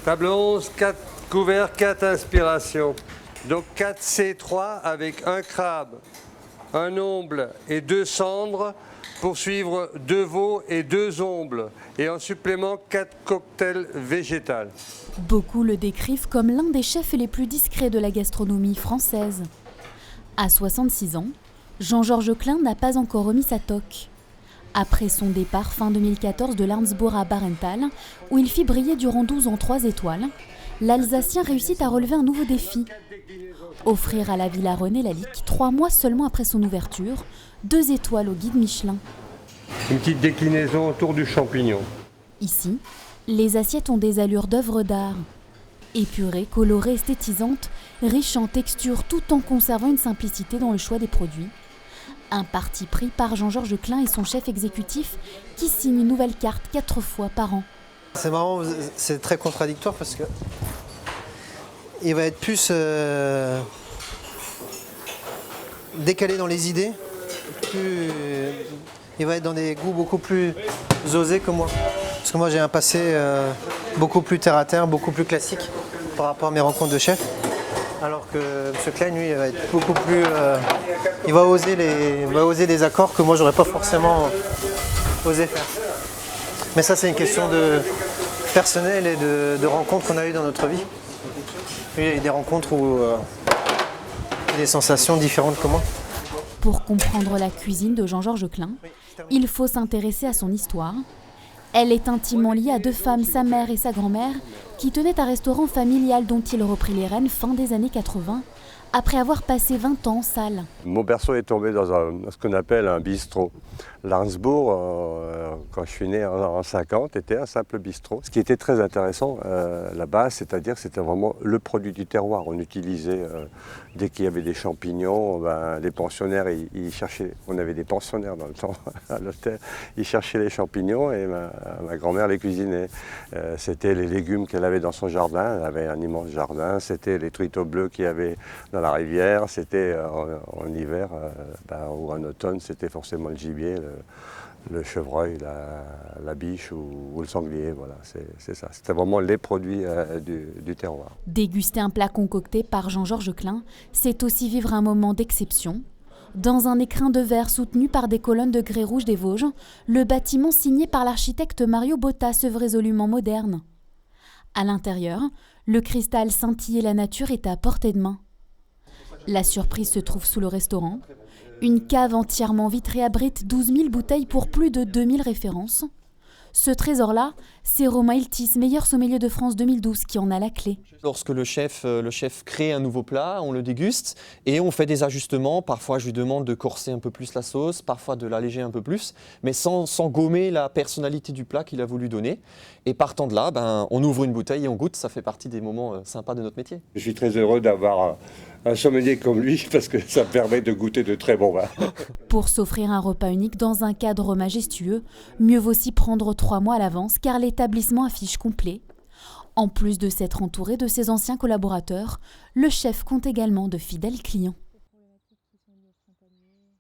Table 11, 4 couverts, 4 inspirations. Donc 4 C3 avec un crabe, un omble et 2 cendres pour suivre 2 veaux et 2 ombles. Et en supplément 4 cocktails végétals. Beaucoup le décrivent comme l'un des chefs les plus discrets de la gastronomie française. À 66 ans, Jean-Georges Klein n'a pas encore remis sa toque. Après son départ fin 2014 de l'Arnsbourg à Barenthal, où il fit briller durant 12 ans 3 étoiles, l'Alsacien réussit à relever un nouveau défi. Offrir à la Villa René Lalique, 3 mois seulement après son ouverture, 2 étoiles au guide Michelin. Une petite déclinaison autour du champignon. Ici, les assiettes ont des allures d'œuvres d'art. Épurées, colorées, esthétisantes, riches en texture tout en conservant une simplicité dans le choix des produits. Un parti pris par Jean-Georges Klein et son chef exécutif qui signe une nouvelle carte 4 fois par an. C'est marrant, c'est très contradictoire parce que il va être plus décalé dans les idées, il va être dans des goûts beaucoup plus osés que moi. Parce que moi j'ai un passé beaucoup plus terre à terre, beaucoup plus classique par rapport à mes rencontres de chefs. Alors que M. Klein, lui, il va être beaucoup plus. Il va oser des accords que moi j'aurais pas forcément osé faire. Mais ça c'est une question de personnel et de rencontres qu'on a eues dans notre vie. Il y a eu des rencontres où il y a des sensations différentes que moi. Pour comprendre la cuisine de Jean-Georges Klein, il faut s'intéresser à son histoire. Elle est intimement liée à 2 femmes, sa mère et sa grand-mère, qui tenaient un restaurant familial dont il reprit les rênes fin des années 80, après avoir passé 20 ans en salle. Mon berceau est tombé dans ce qu'on appelle un bistrot. L'Arnsbourg, quand je suis né en 50, était un simple bistrot. Ce qui était très intéressant là-bas, c'est-à-dire que c'était vraiment le produit du terroir. On utilisait, dès qu'il y avait des champignons, les pensionnaires, ils cherchaient, on avait des pensionnaires dans le temps à l'hôtel, ils cherchaient les champignons et ma grand-mère les cuisinait. C'était les légumes qu'elle avait dans son jardin, elle avait un immense jardin, c'était les truiteaux bleus qu'il y avait dans la rivière, c'était en hiver ou en automne, c'était forcément le gibier, le chevreuil, la biche ou le sanglier, voilà, c'est ça. C'était vraiment les produits du terroir. Déguster un plat concocté par Jean-Georges Klein, c'est aussi vivre un moment d'exception. Dans un écrin de verre soutenu par des colonnes de grès rouge des Vosges, le bâtiment signé par l'architecte Mario Botta se veut résolument moderne. À l'intérieur, le cristal scintille et la nature est à portée de main. La surprise se trouve sous le restaurant. Une cave entièrement vitrée abrite 12 000 bouteilles pour plus de 2000 références. Ce trésor-là, c'est Romain Iltis, meilleur sommelier de France 2012, qui en a la clé. Lorsque le chef crée un nouveau plat, on le déguste et on fait des ajustements. Parfois, je lui demande de corser un peu plus la sauce, parfois de l'alléger un peu plus, mais sans gommer la personnalité du plat qu'il a voulu donner. Et partant de là, on ouvre une bouteille et on goûte. Ça fait partie des moments sympas de notre métier. Je suis très heureux d'avoir un sommelier comme lui parce que ça me permet de goûter de très bons vins. Pour s'offrir un repas unique dans un cadre majestueux, mieux vaut s'y prendre 3 mois à l'avance car l'établissement affiche complet. En plus de s'être entouré de ses anciens collaborateurs, le chef compte également de fidèles clients.